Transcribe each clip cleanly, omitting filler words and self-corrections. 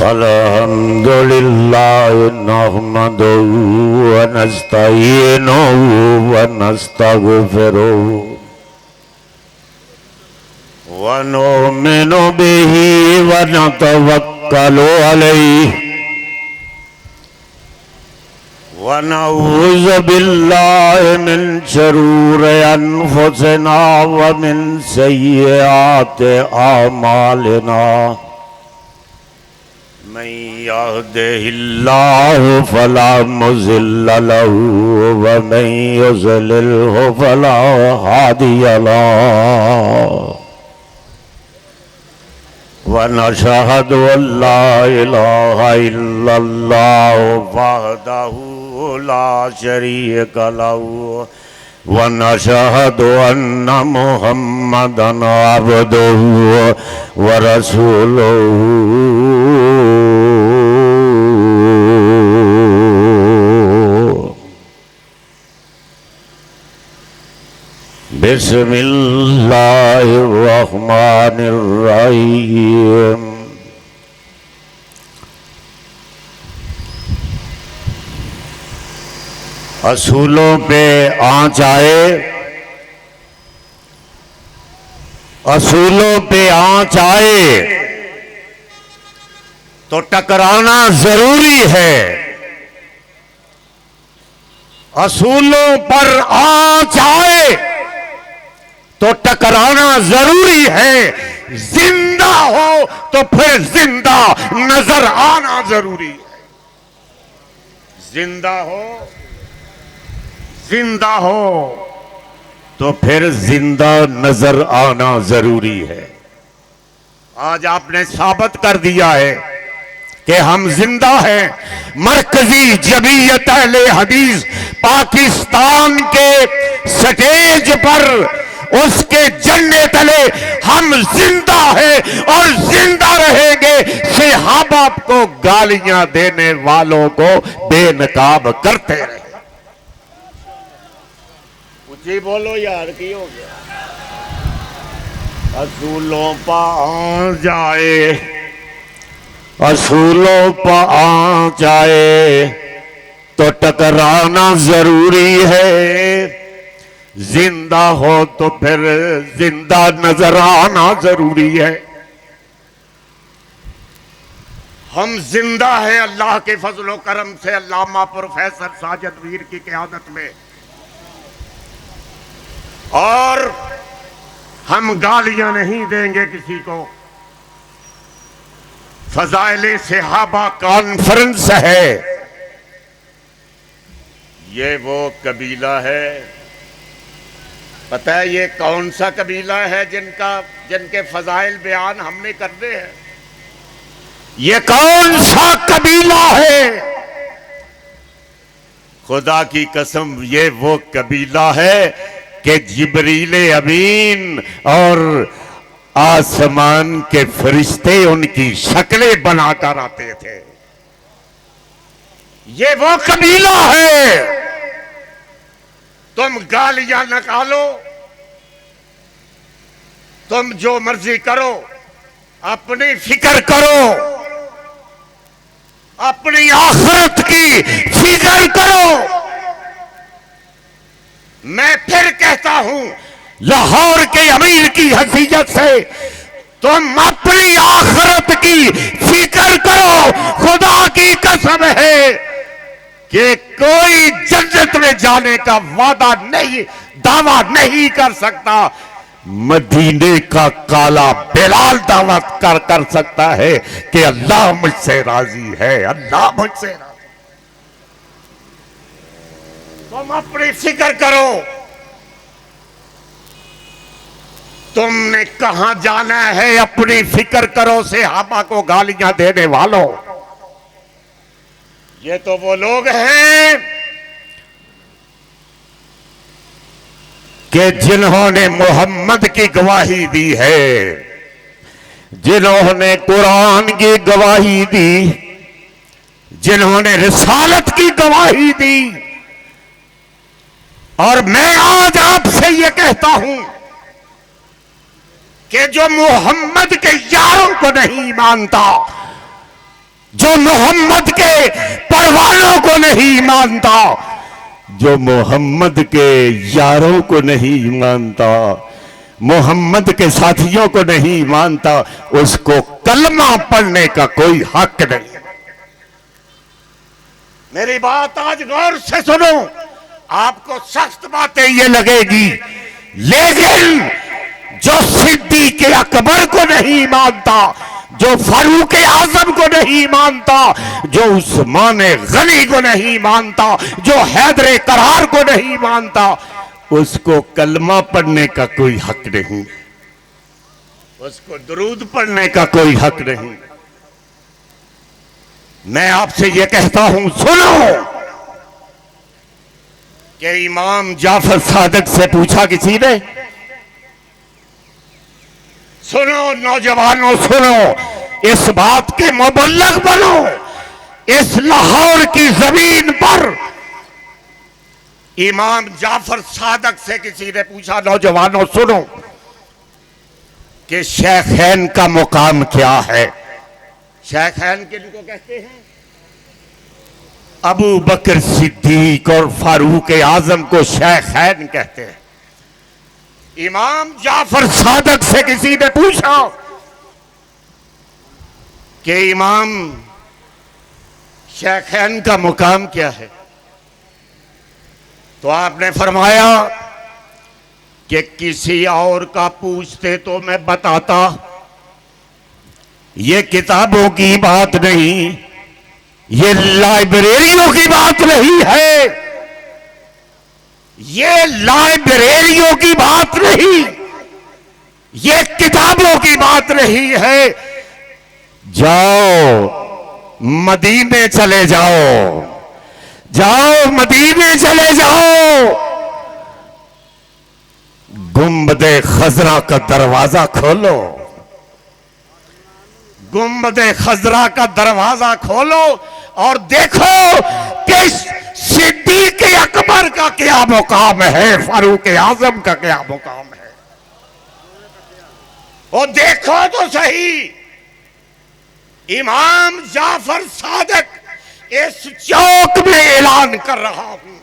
अल्हम्दुलिल्लाह नहमदुहु व नस्तईनुहु व नस्तगफिरुहु व नुमिनु बिही व नतवक्कलु अलैहि व नऊज़ु बिल्लाहि मिन शुरूरि अनफुसिना व मिन सय्यिआति अमालिना मन यहदिहिल्लाहु फला मुज़िल्ल लहु व मन युज़लिलहु फला हादिय लहु व नशहदु अल्ला इलाहा इल्लल्लाहु वहदहु ला शरीक लहु व नशहदु अन्ना मुहम्मदन अब्दुहु व रसूलुहु बिस्मिल्लाहिर्रहमानिर्रहीम। असूलों पे आँच आए, असूलों पे आँच आए तो टकराना जरूरी है। असूलों पर आँच आए तो टकराना जरूरी है। जिंदा हो तो फिर जिंदा नजर आना जरूरी है। जिंदा हो तो फिर जिंदा नजर आना जरूरी है। आज आपने साबित कर दिया है कि हम जिंदा हैं। मरकजी जमीयत अहले हदीस पाकिस्तान के स्टेज पर उसके झंडे तले हम जिंदा हैं और जिंदा रहेंगे। सहाबा को गालियां देने वालों को बेनकाब करते रहे। जी बोलो यार, की हो गया? असूलों पर आ जाए, असूलों पर आ जाए तो टकराना जरूरी है। जिंदा हो तो फिर जिंदा नजर आना जरूरी है। हम जिंदा हैं अल्लाह के फजलो करम से, अल्लामा प्रोफेसर साजिद वीर की क़यादत में, और हम गालियां नहीं देंगे किसी को। फजाइले सहाबा कॉन्फ्रेंस है। ये वो कबीला है, पता है ये कौन सा कबीला है जिनके फजाइल बयान हमने करने हैं? ये कौन सा कबीला है? खुदा की कसम ये वो कबीला है कि जिब्रील अमीन और आसमान के फरिश्ते उनकी शक्लें बनाकर आते थे। ये वो कबीला है। तुम गालियां निकालो, तुम जो मर्जी करो, अपनी फिक्र करो, अपनी आखिरत की फिक्र करो। मैं फिर कहता हूं, लाहौर के अमीर की हैसियत से तुम अपनी आखिरत की फिक्र करो। खुदा की कसम है कि कोई जन्नत में जाने का दावा नहीं कर सकता। मदीने का काला बिलाल दावा कर सकता है कि अल्लाह मुझसे राजी है, अल्लाह मुझसे राजी। तुम अपनी फिक्र करो, तुमने कहां जाना है अपनी फिक्र करो। सहाबा को गालियां देने वालों, ये तो वो लोग हैं कि जिन्होंने मोहम्मद की गवाही दी है, जिन्होंने कुरान की गवाही दी, जिन्होंने रिसालत की गवाही दी। और मैं आज आपसे ये कहता हूं कि जो मोहम्मद के यारों को नहीं मानता, जो मोहम्मद के परवानों को नहीं मानता, जो मोहम्मद के यारों को नहीं मानता, मोहम्मद के साथियों को नहीं मानता, उसको कलमा पढ़ने का कोई हक नहीं। मेरी बात आज गौर से सुनो, आपको सख्त बातें ये लगेगी, लेकिन जो सिद्दीक़ अकबर को नहीं मानता, जो फारूक आजम को नहीं मानता, जो उस्मान गनी को नहीं मानता, जो हैदर करार को नहीं मानता, उसको कलमा पढ़ने का कोई हक नहीं, उसको दुरूद पढ़ने का कोई हक नहीं। मैं आपसे यह कहता हूं, सुनो कि इमाम जाफर सादिक से पूछा किसी ने, सुनो नौजवानों, सुनो, इस बात के मुबल्लग बनो। इस लाहौर की जमीन पर इमाम जाफर सादिक से किसी ने पूछा, नौजवानों सुनो, कि शेखैन का मुकाम क्या है। शेखैन किनको कहते हैं? अबू बकर सिद्दीक और फारूक आजम को शेखैन कहते हैं। इमाम जाफर सादिक से किसी ने पूछा कि इमाम शेखैन का मुकाम क्या है, तो आपने फरमाया कि किसी और का पूछते तो मैं बताता, ये किताबों की बात नहीं, ये लाइब्रेरियों की बात नहीं है, ये लाइब्रेरियों की बात नहीं, ये किताबों की बात नहीं है। जाओ मदीने चले जाओ, जाओ मदीने चले जाओ, गुंबदे खजरा का दरवाजा खोलो, गुंबदे खजरा का दरवाजा खोलो और देखो कि सिद्दीक़ अकबर का क्या मुकाम है, फारूक आजम का क्या मुकाम है, और देखो तो सही। इमाम जाफर सादिक इस चौक में ऐलान कर रहा हूं,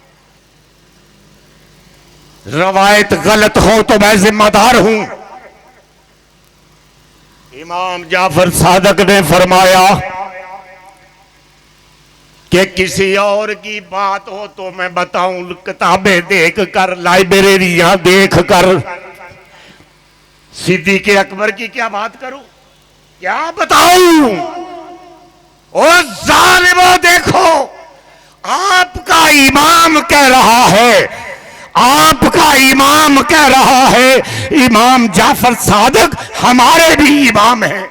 रवायत गलत हो तो मैं जिम्मेदार हूं। इमाम जाफर सादिक ने फरमाया कि किसी और की बात हो तो मैं बताऊं, किताबें देख कर, लाइब्रेरियां देख कर, सिद्दीक़ अकबर की क्या बात करूं, क्या बताऊं? ओ जालिमो, देखो आपका इमाम कह रहा है, आपका इमाम कह रहा है, इमाम जाफर सादिक हमारे भी इमाम हैं,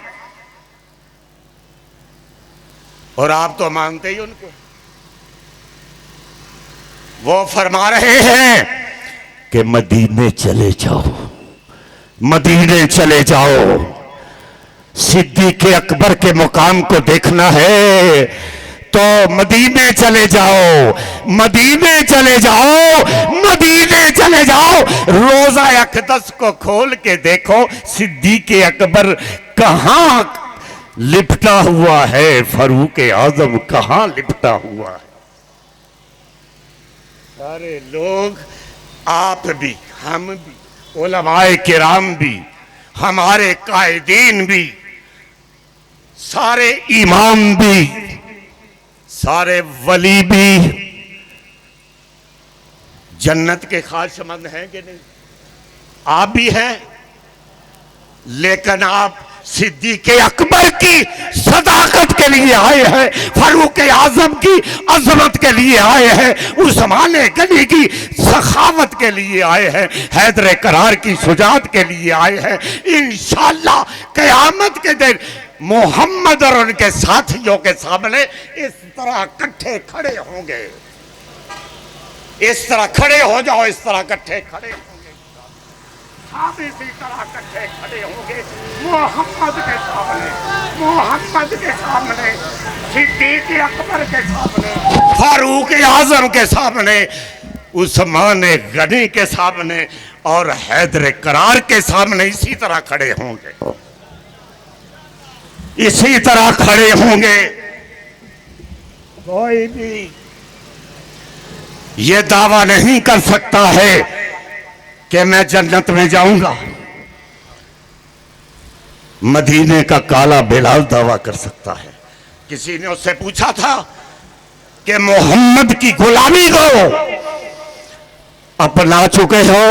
और आप तो मानते ही उनको। वो फरमा रहे हैं कि मदीने चले जाओ, मदीने चले जाओ, सिद्दीक़ अकबर के मुकाम को देखना है तो मदीने चले जाओ, मदीने चले जाओ, मदीने चले जाओ। रोजा अक़दस को खोल के देखो, सिद्दीक़ अकबर कहां लिपटा हुआ है, फारूक आजम कहां लिपटा हुआ है। सारे लोग, आप भी, हम भी, उलमाए किराम भी, हमारे कायदीन भी, सारे इमाम भी, सारे वली भी जन्नत के ख्वाहिशमंद हैं कि नहीं? आप भी हैं, लेकिन आप सिद्दीक़ अकबर की सदाकत के लिए आए हैं, फारूक आजम की अजमत के लिए आए हैं, उस्मान गनी की सखावत के लिए आए हैं, हैदर करार की शुजाअत के लिए आए हैं। इंशाअल्लाह क़यामत के दिन मोहम्मद और उनके साथियों के सामने इस तरह इकट्ठे खड़े होंगे, इस तरह खड़े हो जाओ, इस तरह इकट्ठे खड़े होंगे। सब इसी तरह इकट्ठे खड़े होंगे मोहम्मद के सामने, मोहम्मद के सामने, सिद्दीक अकबर के सामने, फारूक आजम के सामने, उस्मान गनी के सामने और हैदर करार के सामने इसी तरह खड़े होंगे, इसी तरह खड़े होंगे। कोई भी ये दावा नहीं कर सकता है कि मैं जन्नत में जाऊंगा। मदीने का काला बिलाल दावा कर सकता है। किसी ने उससे पूछा था कि मोहम्मद की गुलामी को अपना चुके हो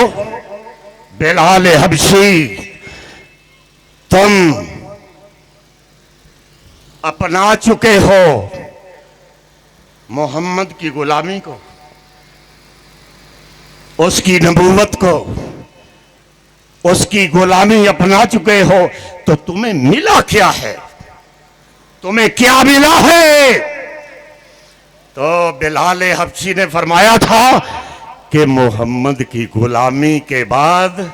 बिलाल हबशी, तुम अपना चुके हो मोहम्मद की गुलामी को, उसकी नबूवत को, उसकी गुलामी अपना चुके हो, तो तुम्हें मिला क्या है? तुम्हें क्या मिला है? तो बिलाल हबशी ने फरमाया था कि मोहम्मद की गुलामी के बाद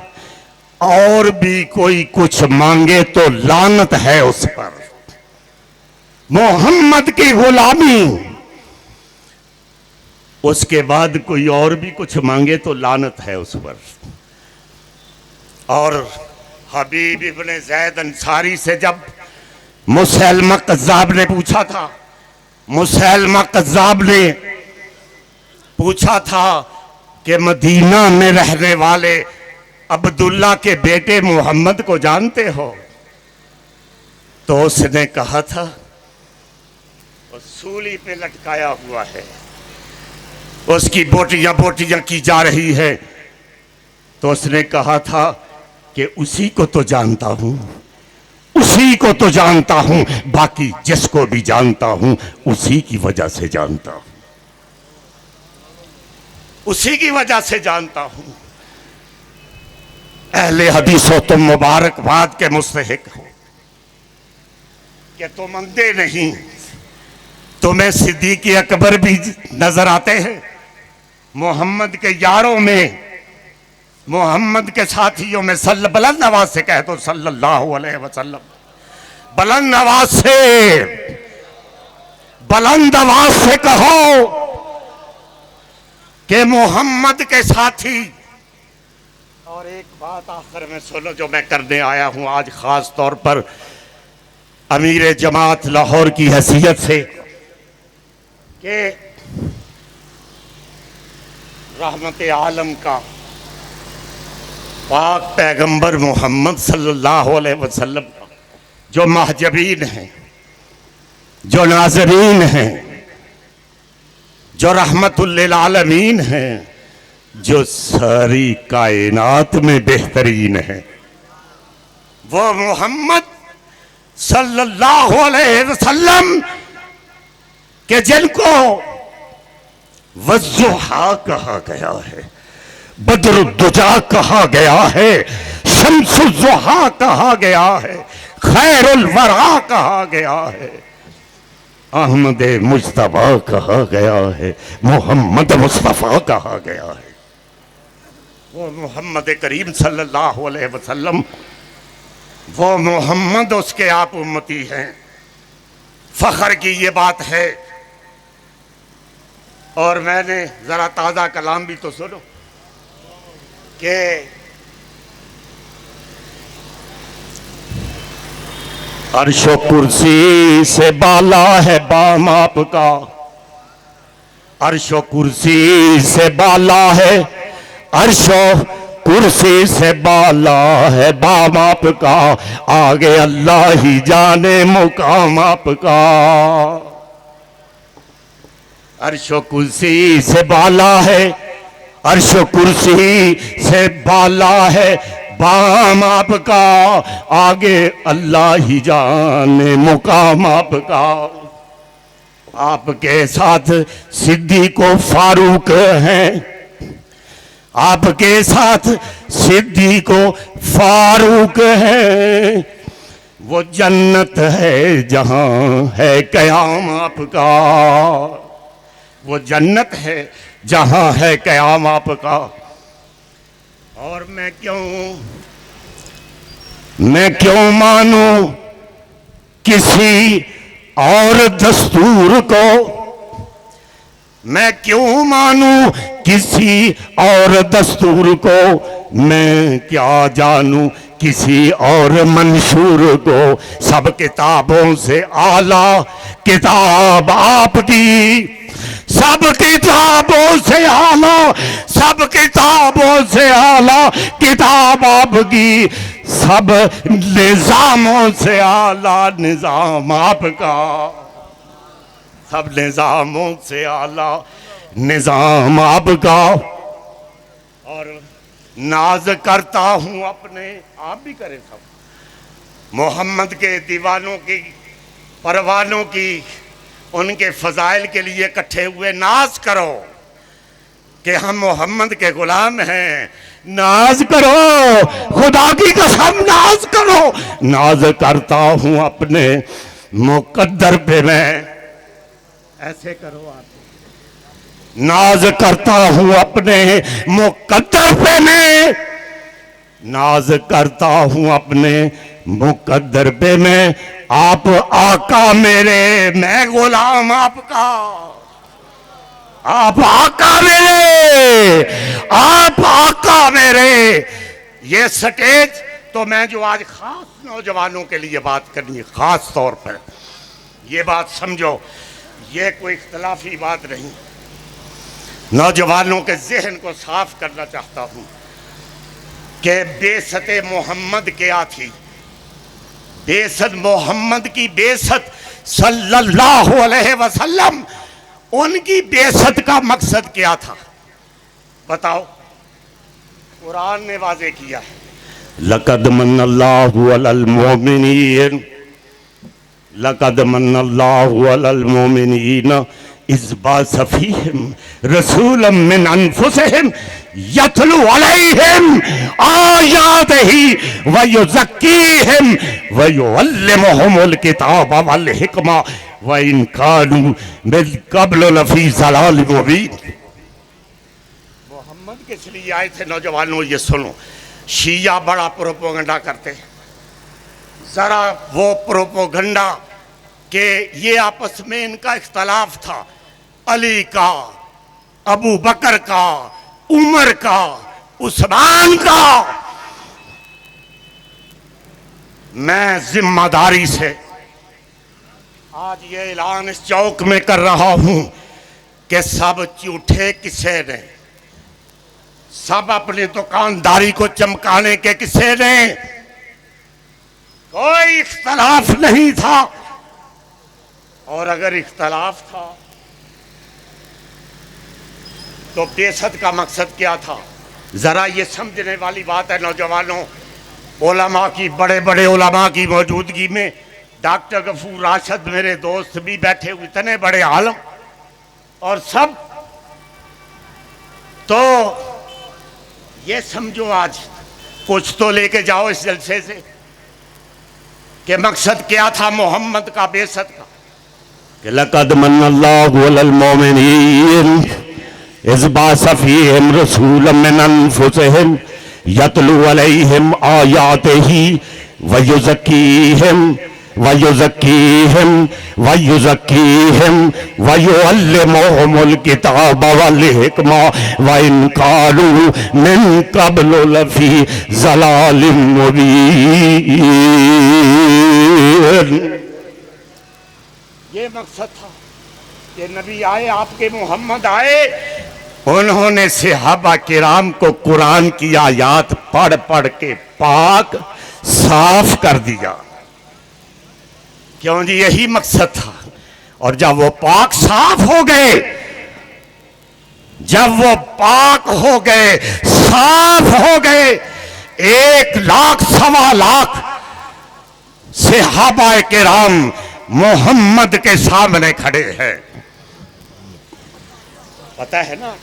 और भी कोई कुछ मांगे तो लानत है उस पर। मोहम्मद की गुलामी, उसके बाद कोई और भी कुछ मांगे तो लानत है उस पर। और हबीब इब्ने ज़ैद अंसारी से जब मुसैलमा कज़्ज़ाब ने पूछा था, मुसैलमा कज़्ज़ाब ने पूछा था कि मदीना में रहने वाले अब्दुल्ला के बेटे मोहम्मद को जानते हो? तो उसने कहा था वो सूली पे लटकाया हुआ है, उसकी बोटियां बोटियां की जा रही है। तो उसने कहा था कि उसी को तो जानता हूं, उसी को तो जानता हूं, बाकी जिसको भी जानता हूं उसी की वजह से जानता हूं, उसी की वजह से जानता हूं। अहले हदीसों, तुम मुबारकबाद के मुस्तहिक हो कि तुम अंधे नहीं, तुम्हें सिद्दीक अकबर भी नजर आते हैं। मोहम्मद के यारों में, मोहम्मद के साथियों में बुलंद आवाज से कह दो सल्लल्लाहु अलैहि वसल्लम, बुलंद आवाज से, बुलंद आवाज से कहो कि मोहम्मद के साथी। और एक बात आखिर में सुनो जो मैं करने आया हूं आज खास तौर पर अमीर जमात लाहौर की हैसियत से, कि रहमत आलम का पाक पैगंबर मोहम्मद सल्लल्लाहु अलैहि वसल्लम का जो महजबीन हैं, जो नाज़रीन हैं, जो रहमतुल लिल आलमीन हैं, जो सारी कायनात में बेहतरीन है, वो मोहम्मद सल्लल्लाहु अलैहि वसल्लम के जिनको वज़्ज़ुहा कहा गया है, बद्रुद्दुजा कहा गया है, शम्सुज़्ज़ुहा कहा गया है, खैरुल वरा कहा गया है, अहमद मुस्तफ़ा कहा गया है, मोहम्मद मुस्तफ़ा कहा गया है। वो मोहम्मद करीम सल्लल्लाहु अलैहि वसल्लम, वो मोहम्मद उसके आप उम्मती हैं। फख्र की ये बात है। और मैंने ज़रा ताज़ा कलाम भी तो सुनो कि अर्शो कुर्सी से बाला है बाम आपका, अर्शो कुर्सी से बाला है, अर्शो कुर्सी से बाला है बाम आपका, आगे अल्लाह ही जाने मुकाम आपका। अर्शो कुर्सी से बाला है, अर्शो कुर्सी से बाला है बाम आपका, आगे अल्लाह ही जाने मुकाम आपका। आपके साथ सिद्दीक व फारूक हैं, आपके साथ सिद्दीक व फारूक हैं, वो जन्नत है जहां है क़याम आपका, वो जन्नत है जहां है क़याम आपका। और मैं क्यों मानूं किसी और दस्तूर को, मैं क्यों मानूं किसी और दस्तूर को, मैं क्या जानूं किसी और मंशूर को। सब किताबों से आला किताब आपकी, सब किताबों से आला, सब किताबों से आला किताब आपकी, सब निजामों से आला निजाम आपका, सब निजामों से आला निजाम आपका। और नाज करता हूं अपने, आप भी करें सब, मोहम्मद के दीवानों की, परवानों की, उनके फजाइल के लिए इकट्ठे हुए नाज करो कि हम मोहम्मद के गुलाम हैं। नाज करो, खुदा की कसम नाज करो। नाज करता हूं अपने मुकद्दर पे, मैं ऐसे करो आप, नाज करता हूं अपने मुकद्दर पे, मैं नाज करता हूं अपने मुकद्दर पे, मैं आप आका मेरे, मैं गुलाम आपका। आप आका मेरे, आप आका मेरे। ये स्टेज तो मैं जो आज खास नौजवानों के लिए बात करनी है, खास तौर पर ये बात समझो, ये कोई इख्तलाफी बात नहीं, नौजवानों के जहन को साफ करना चाहता हूं कि बेसत मोहम्मद क्या थी। बेसत मोहम्मद की बेसत सल्लल्लाहु अलैहि वसल्लम, उनकी बेसत का मकसद क्या था बताओ? कुरान ने वाज़े किया है, लक़द मन्नल्लाहु अलल मोमिनीन, लक़द मन्नल्लाहु अलल मोमिनीन इज़ बअस फ़ीहिम रसूलन मिन अनफुसिहिम यतलू अलैहिम आयातिही व युज़क्कीहिम व युअल्लिमुहुमुल किताब वल हिकमा व इन कानू मिन क़ब्ल लफ़ी ज़लालिम मुबीन। मोहम्मद किस लिए आए थे नौजवानों, ये सुनो। शिया बड़ा प्रोपोगंडा करते, जरा वो प्रोपोगंडा कि ये आपस में इनका इख्तलाफ था, अली का, अबू बकर का, उमर का, उस्मान का। मैं जिम्मेदारी से आज ये ऐलान इस चौक में कर रहा हूं कि सब झूठे किसे ने, सब अपनी दुकानदारी को चमकाने के किसे ने, कोई इख्तलाफ नहीं था। और अगर इख्तलाफ था तो बेसत का मकसद क्या था? जरा ये समझने वाली बात है नौजवानों। उलमा की, बड़े बड़े उलमा की मौजूदगी में डॉक्टर गफूर राशिद मेरे दोस्त भी बैठे हुए, इतने बड़े आलम और सब, तो ये समझो आज कुछ तो लेके जाओ इस जलसे से कि मकसद क्या था मोहम्मद का, बेसत का। लक़द मन्नल्लाहु अलल मोमिनीन इज़ बअस फ़ीहिम रसूलन मिन अनफुसिहिम यतलू अलैहिम आयातिही व युज़क्कीहिम व युज़क्कीहिम व युज़क्कीहिम व युअल्लिमुहुमुल किताब वल हिकमा व इन कानू मिन क़ब्ल लफ़ी ज़लालिम मुबीन। ये मकसद था कि नबी आए, आपके मोहम्मद आए, उन्होंने सहाबा किराम को कुरान की आयात पढ़ पढ़ के पाक साफ कर दिया। क्यों जी? यही मकसद था। और जब वो पाक साफ हो गए, जब वो पाक हो गए, साफ हो गए, 1 लाख सवा लाख सहाबा किराम मोहम्मद के सामने खड़े हैं, पता है ना?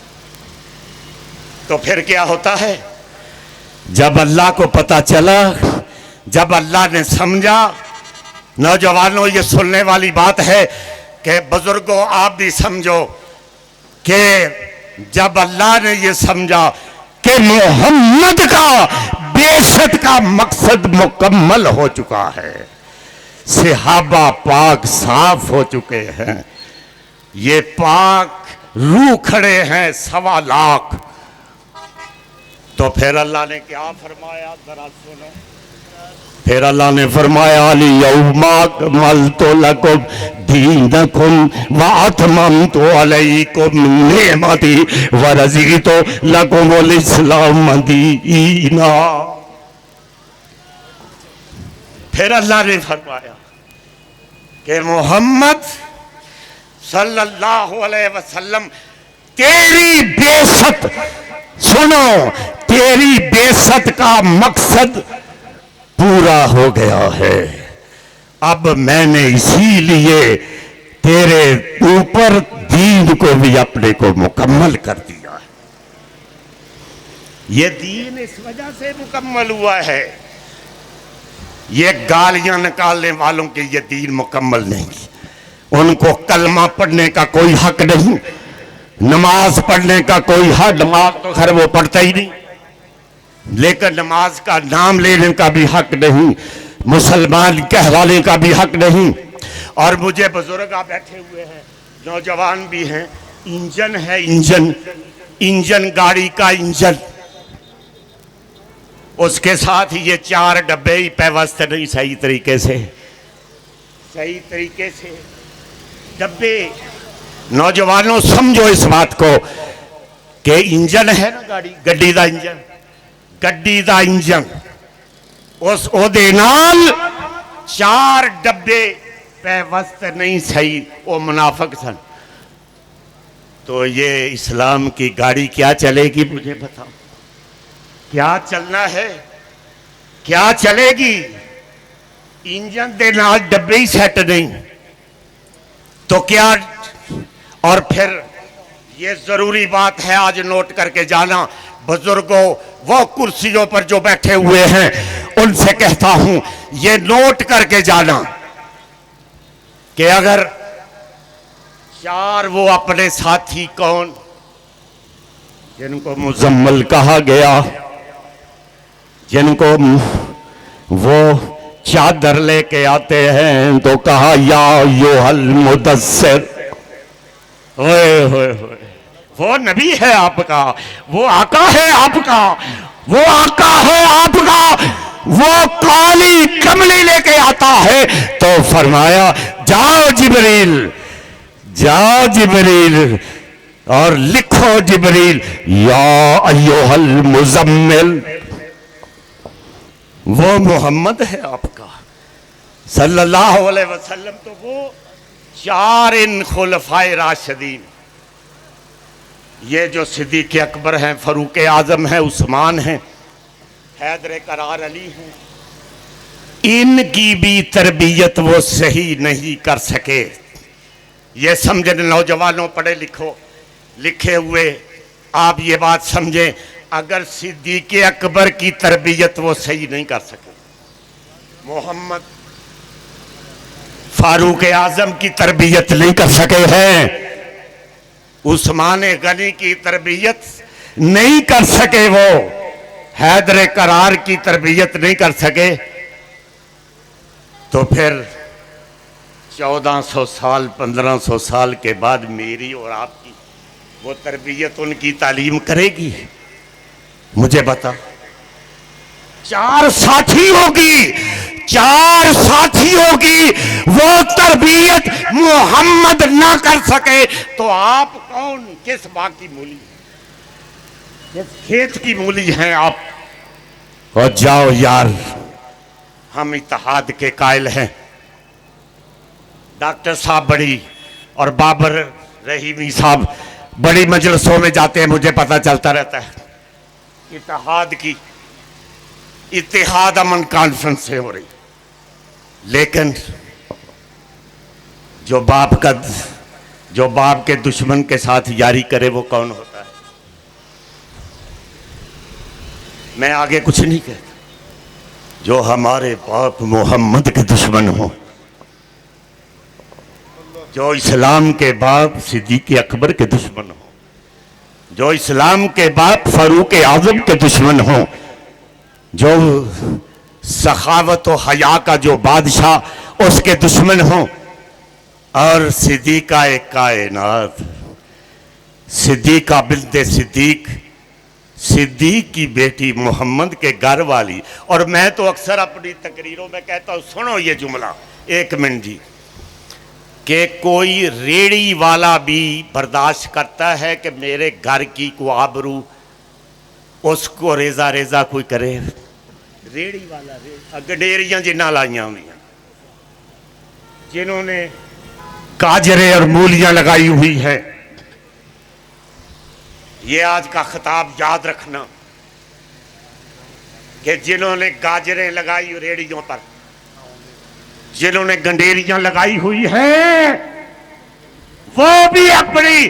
तो फिर क्या होता है? जब अल्लाह को पता चला, जब अल्लाह ने समझा, नौजवानों ये सुनने वाली बात है कि बुजुर्गों आप भी समझो कि जब अल्लाह ने ये समझा कि मोहम्मद का बेशत का मकसद मुकम्मल हो चुका है। सहाबा पाक साफ हो चुके हैं, ये पाक रूह खड़े हैं 1.25 लाख। तो फिर अल्लाह ने क्या फरमाया, जरा सुनो। फिर अल्लाह ने फरमाया अलियौमा अकमलतु लकुम दीनकुम व अतममतु अलैकुम निअमती व रज़ीतु लकुमुल इस्लाम दीना। फिर अल्लाह ने फरमाया कि मोहम्मद सल्लल्लाहु अलैहि वसल्लम तेरी बेसत, सुनो, तेरी बेसत का मकसद पूरा हो गया है। अब मैंने इसीलिए तेरे ऊपर दीन को भी अपने को मुकम्मल कर दिया है। ये दीन इस वजह से मुकम्मल हुआ है, ये गालियां निकालने वालों के ये दीन मुकम्मल नहीं। उनको कलमा पढ़ने का कोई हक नहीं, नमाज पढ़ने का कोई हक, नमाज तो खैर वो पढ़ता ही नहीं, लेकिन नमाज का नाम लेने का भी हक नहीं, मुसलमान कहलाने का भी हक नहीं। और मुझे बुजुर्ग आप बैठे हुए हैं, नौजवान भी हैं, इंजन है, इंजन गाड़ी का इंजन, उसके साथ ही ये 4 डब्बे ही व्यवस्था नहीं सही तरीके से डब्बे। नौजवानों समझो इस बात को कि इंजन है ना गाड़ी, गड्डी दा इंजन, उस ओदे नाल 4 डब्बे व्यवस्था नहीं सही, वो मुनाफिक सन। तो ये इस्लाम की गाड़ी क्या चलेगी, मुझे बताओ, क्या चलना है, क्या चलेगी? इंजन दे नाल डब्बे ही सेट नहीं तो क्या? और फिर ये जरूरी बात है, आज नोट करके जाना बुजुर्गों, वो कुर्सियों पर जो बैठे हुए हैं उनसे कहता हूं, ये नोट करके जाना कि अगर 4 वो अपने साथी कौन, जिनको मुजम्मल कहा गया, जिनको वो चादर लेके आते हैं तो कहा या योहल मुदस्सिर, ओए होए होए, वो नबी है आपका, वो आका है आपका, वो आका है आपका, वो काली कमली लेके आता है। तो फरमाया जाओ जिब्रील और लिखो जिब्रील या अय्युहल मुजम्मिल, वो मोहम्मद है आपका सल्लल्लाहु अलैहि वसल्लम। तो वो 4 इन खुलफाए राशिदीन, ये जो सिद्दीक़ अकबर हैं, फ़ारूक आज़म हैं, उस्मान हैं, हैदर करार अली हैं, इनकी भी तरबियत वो सही नहीं कर सके। ये समझे नौजवानों, पढ़े लिखे हुए, आप ये बात समझें, अगर सिद्दीक़ अकबर की तरबियत वो सही नहीं कर सके, मोहम्मद फारूक आजम की तरबियत नहीं कर सके हैं, उस्मान गनी की तरबियत नहीं कर सके, वो हैदर करार की तरबियत नहीं कर सके, तो फिर 1400 साल 1500 साल के बाद मेरी और आपकी वो तरबियत उनकी तालीम करेगी? मुझे बता। 4 साथियों की वो तरबियत मोहम्मद ना कर सके तो आप कौन, किस बाग की मूली, किस खेत की मूली हैं आप? और जाओ यार, हम इत्तेहाद के कायल हैं। डॉक्टर साहब बड़ी और बाबर रहीमी साहब बड़ी मजलिसों में जाते हैं, मुझे पता चलता रहता है इत्तेहाद अमन कॉन्फ्रेंस से हो रही, लेकिन जो बाप के दुश्मन के साथ यारी करे वो कौन होता है? मैं आगे कुछ नहीं कहता। जो हमारे बाप मोहम्मद के दुश्मन हो, जो इस्लाम के बाप सिद्दीक़ अकबर के दुश्मन हो, जो इस्लाम के बाप फारूक आजम के दुश्मन हों, जो सखावत और हया का जो बादशाह उसके दुश्मन हों, और सिद्दीका एक कायनात, सिद्दीका बिन्ते सिद्दीक, सिद्दीक की बेटी मोहम्मद के घर वाली। और मैं तो अक्सर अपनी तकरीरों में कहता हूँ, सुनो ये जुमला 1 मिनट जी, कि कोई रेड़ी वाला भी बर्दाश्त करता है कि मेरे घर की को आबरू उसको रेजा रेजा कोई करे। रेड़ी वाला गडेरियां जिन्ना लाइया हुई, जिन्होंने गाजरें और मूलियां लगाई हुई है, ये आज का खिताब याद रखना कि जिन्होंने गाजरें लगाई रेड़ियों पर, जिन्होंने गंडेरियां लगाई हुई हैं, वो भी अपनी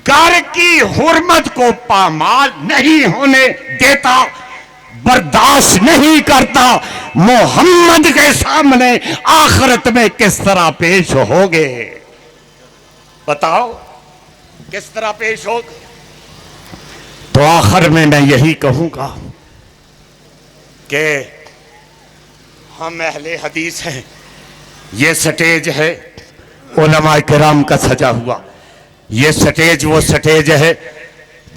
घर की हुर्मत को पामाल नहीं होने देता, बर्दाश्त नहीं करता। मोहम्मद के सामने आखिरत में किस तरह पेश होगे, बताओ किस तरह पेश होगे। तो आखिर में मैं यही कहूंगा कि हम अहले हदीस हैं, ये स्टेज है उलमा किराम का सजा हुआ, ये स्टेज वो स्टेज है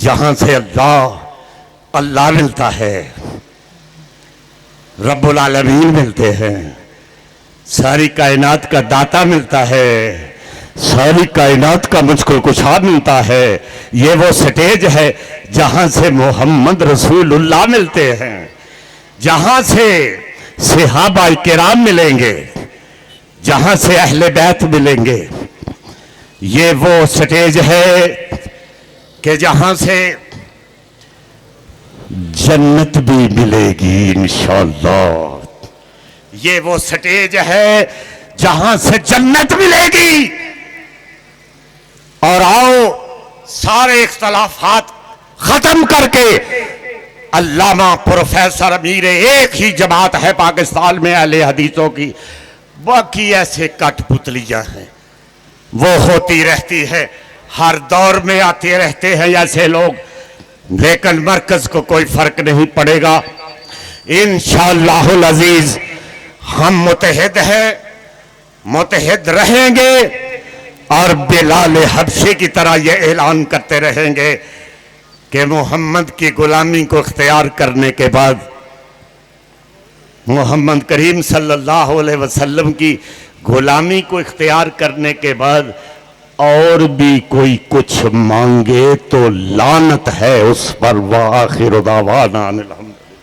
जहां से अल्लाह मिलता है, रब्बुल आलमीन मिलते हैं, सारी कायनात का दाता मिलता है, सारी कायनात का मुझको कुशा मिलता है। ये वो स्टेज है जहां से मोहम्मद रसूलुल्लाह मिलते हैं, जहां से सहाबा किराम मिलेंगे, जहां से अहले बैत मिलेंगे। ये वो स्टेज है कि जहां से जन्नत भी मिलेगी इंशाअल्लाह। ये वो स्टेज है जहां से जन्नत मिलेगी। और आओ सारे इख्तलाफात खत्म करके, अल्लामा प्रोफेसर अमीर एक ही जमात है पाकिस्तान में अहले हदीसों की, बाकी ऐसे कठपुतलियां हैं, वो होती रहती है, हर दौर में आते रहते हैं ऐसे लोग, लेकिन मरकज को कोई फर्क नहीं पड़ेगा। इंशाअल्लाहुल अजीज हम मुतहद हैं, मुतहद रहेंगे और बिलाल हबशी की तरह ये ऐलान करते रहेंगे कि मोहम्मद की गुलामी को इख्तियार करने के बाद, मोहम्मद करीम सल्लल्लाहु अलैहि वसल्लम की गुलामी को इख्तियार करने के बाद और भी कोई कुछ मांगे तो लानत है उस पर। वाखिर दावाना अनिल हम्दुलिल्लाह।